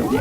Hey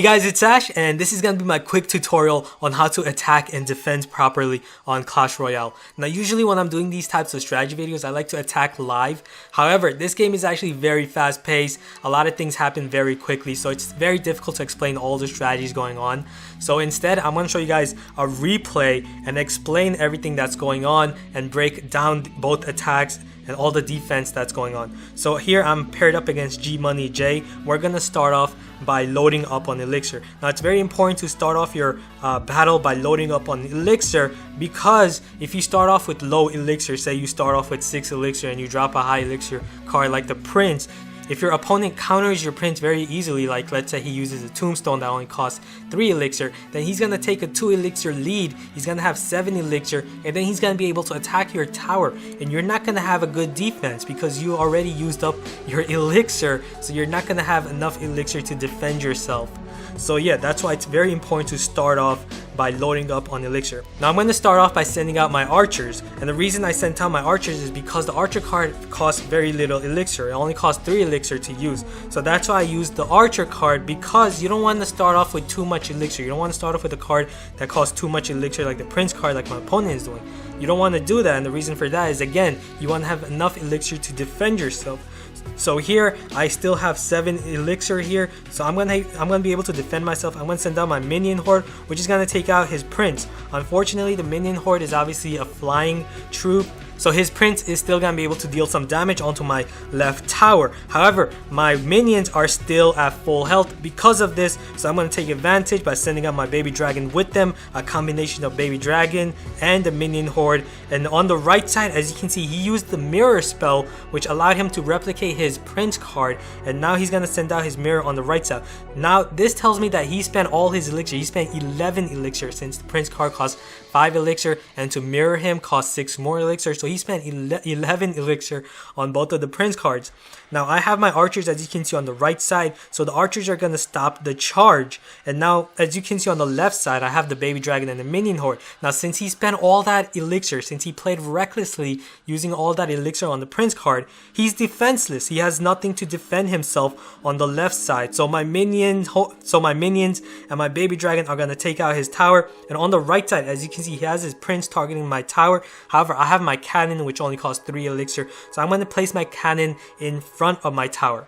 guys, it's Ash, and this is going to be my quick tutorial on how to attack and defend properly on Clash Royale. Now usually when I'm doing these types of strategy videos, I like to attack live. However, this game is actually very fast paced. A lot of things happen very quickly, so it's very difficult to explain all the strategies going on. So instead, I'm going to show you guys a replay and explain everything that's going on and break down both attacks and all the defense that's going on. So here I'm paired up against G Money J. We're gonna start off by loading up on Elixir. Now it's very important to start off your battle by loading up on Elixir, because if you start off with low Elixir, say you start off with 6 Elixir and you drop a high Elixir card like the Prince, if your opponent counters your Prince very easily, like let's say he uses a Tombstone that only costs 3 Elixir, then he's going to take a 2 Elixir lead, he's going to have 7 Elixir, and then he's going to be able to attack your tower, and you're not going to have a good defense because you already used up your Elixir, so you're not going to have enough Elixir to defend yourself. So yeah, that's why it's very important to start off by loading up on Elixir. Now I'm going to start off by sending out my archers, and the reason I sent out my archers is because the archer card costs very little Elixir. It only costs 3 Elixir to use, so that's why I used the archer card, because you don't want to start off with too much Elixir. You don't want to start off with a card that costs too much Elixir like the Prince card like my opponent is doing. You don't want to do that, and the reason for that is, again, you want to have enough Elixir to defend yourself. So here I still have 7 Elixir here, so I'm gonna be able to defend myself. I'm gonna send out my minion horde, which is gonna take out his Prince. Unfortunately, the minion horde is obviously a flying troop, so his Prince is still gonna be able to deal some damage onto my left tower. However, my minions are still at full health because of this, so I'm gonna take advantage by sending out my baby dragon with them, a combination of baby dragon and the minion horde. And on the right side, as you can see, he used the mirror spell, which allowed him to replicate his Prince card, and now he's gonna send out his mirror on the right side. Now this tells me that he spent all his Elixir. He spent 11 Elixir, since the Prince card costs 5 Elixir, and to mirror him costs 6 more Elixir, so he spent 11 Elixir on both of the Prince cards. Now I have my archers, as you can see, on the right side, so the archers are going to stop the charge. And now, as you can see on the left side, I have the baby dragon and the minion horde. Now since he spent all that Elixir, since he played recklessly using all that Elixir on the Prince card, he's defenseless. He has nothing to defend himself on the left side. So my minions and my baby dragon are going to take out his tower. And on the right side, as you can see, he has his Prince targeting my tower. However, I have my cannon, which only costs 3 Elixir, so I'm going to place my cannon in front of my tower.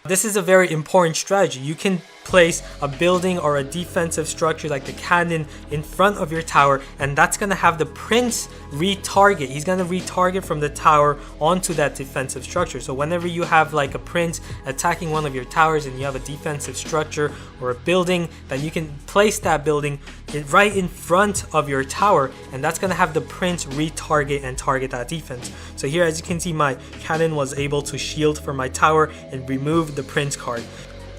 This is a very important strategy. You can place a building or a defensive structure like the cannon in front of your tower, and that's going to have the Prince retarget. He's going to retarget from the tower onto that defensive structure. So whenever you have like a Prince attacking one of your towers and you have a defensive structure or a building, then you can place that building right in front of your tower, and that's going to have the Prince retarget and target that defense. So here, as you can see, my cannon was able to shield for my tower and remove the Prince card.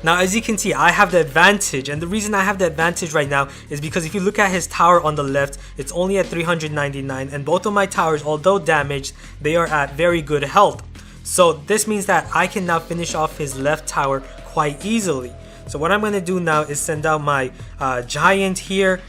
Now as you can see, I have the advantage, and the reason I have the advantage right now is because if you look at his tower on the left, it's only at 399, and both of my towers, although damaged, they are at very good health. So this means that I can now finish off his left tower quite easily. So what I'm going to do now is send out my giant here,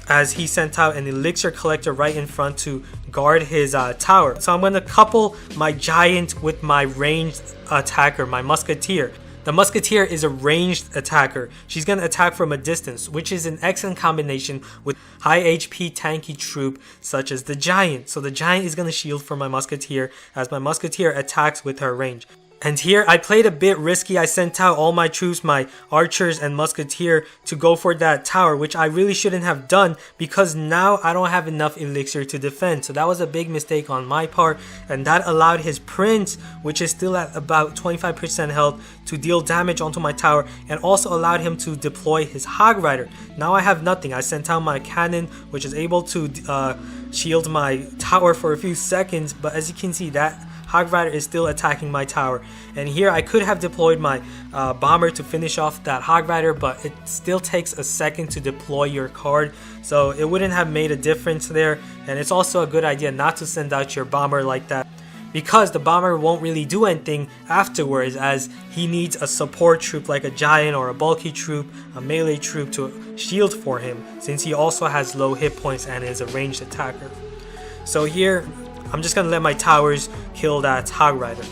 as he sent out an Elixir collector right in front to guard his tower. So I'm going to couple my giant with my ranged attacker, my musketeer. The musketeer is a ranged attacker. She's going to attack from a distance, which is an excellent combination with high HP tanky troop such as the giant. So the giant is going to shield for my musketeer as my musketeer attacks with her range. And here I played a bit risky. I sent out all my troops, my archers and musketeer, to go for that tower, which I really shouldn't have done, because now I don't have enough Elixir to defend. So that was a big mistake on my part, and that allowed his Prince, which is still at about 25% health, to deal damage onto my tower, and also allowed him to deploy his Hog Rider. Now I have nothing. I sent out my cannon, which is able to shield my tower for a few seconds, but as you can see, that Hog Rider is still attacking my tower. And here I could have deployed my bomber to finish off that Hog Rider, but it still takes a second to deploy your card, so it wouldn't have made a difference there. And it's also a good idea not to send out your bomber like that, because the bomber won't really do anything afterwards, as he needs a support troop like a giant or a bulky troop, a melee troop to shield for him, since he also has low hit points and is a ranged attacker. So here I'm just gonna let my towers kill that Hog Rider.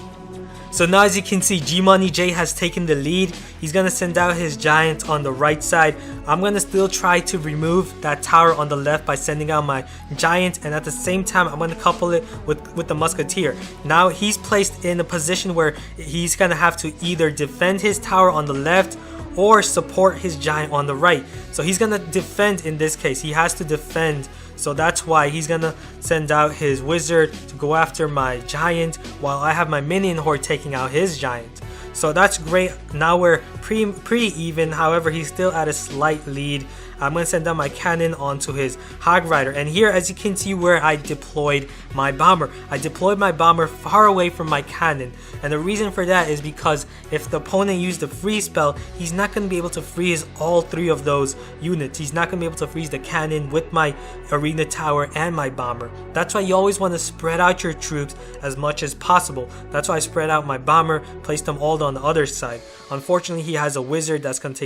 So now as you can see, G-Money J has taken the lead. He's gonna send out his giant on the right side. I'm gonna still try to remove that tower on the left by sending out my giant, and at the same time I'm gonna couple it with the musketeer. Now he's placed in a position where he's gonna have to either defend his tower on the left or support his giant on the right. So he's gonna defend. In this case, he has to defend. So that's why he's gonna send out his wizard to go after my giant while I have my minion horde taking out his giant. So that's great. Now we're pre-even. However, he's still at a slight lead. I'm going to send out my cannon onto his Hog Rider. And here, as you can see where I deployed my bomber. I deployed my bomber far away from my cannon. And the reason for that is because if the opponent used the freeze spell, he's not going to be able to freeze all three of those units. He's not going to be able to freeze the cannon with my arena tower and my bomber. That's why you always want to spread out your troops as much as possible. That's why I spread out my bomber, placed them all on the other side. Unfortunately, he has a wizard that's going to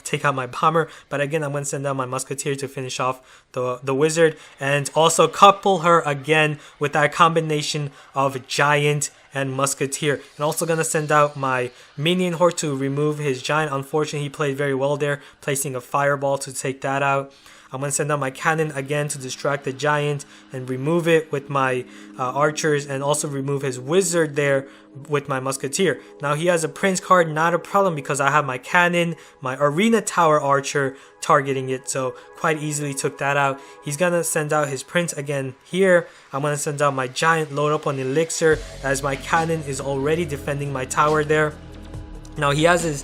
take out my bomber. But again, I'm going to send out my musketeer to finish off the wizard, and also couple her again with that combination of giant and musketeer. And also gonna send out my minion horde to remove his giant. Unfortunately, he played very well there, placing a fireball to take that out. I'm going to send out my cannon again to distract the giant and remove it with my archers, and also remove his wizard there with my musketeer. Now he has a prince card, not a problem because I have my cannon, my arena tower archer targeting it, so quite easily took that out. He's going to send out his prince again here. I'm going to send out my giant, load up on elixir as my cannon is already defending my tower there. Now he has his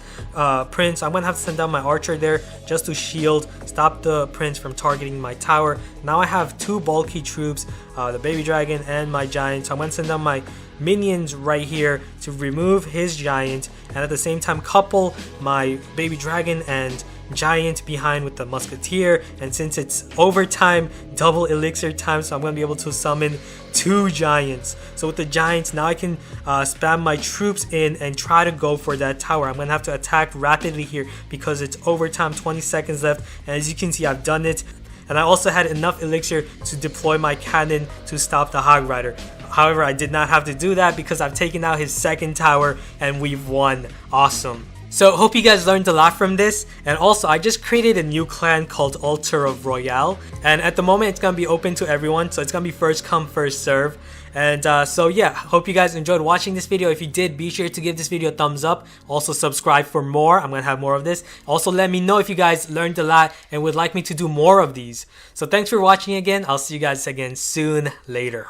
prince. I'm gonna have to send down my archer there just to shield, stop the prince from targeting my tower. Now I have two bulky troops, the baby dragon and my giant. So I'm gonna send down my minions right here to remove his giant, and at the same time couple my baby dragon and giant behind with the musketeer. And since it's overtime, double elixir time, so I'm going to be able to summon two giants. So with the giants, now I can spam my troops in and try to go for that tower. I'm going to have to attack rapidly here because it's overtime, 20 seconds left, and as you can see, I've done it. And I also had enough elixir to deploy my cannon to stop the Hog Rider. However, I did not have to do that because I've taken out his second tower and we've won. Awesome. So hope you guys learned a lot from this. And also, I just created a new clan called Altar of Royale, and at the moment it's gonna be open to everyone, so it's gonna be first come first serve. And so yeah, hope you guys enjoyed watching this video. If you did, be sure to give this video a thumbs up. Also subscribe for more. I'm gonna have more of this. Also let me know if you guys learned a lot and would like me to do more of these. So thanks for watching again. I'll see you guys again soon. Later.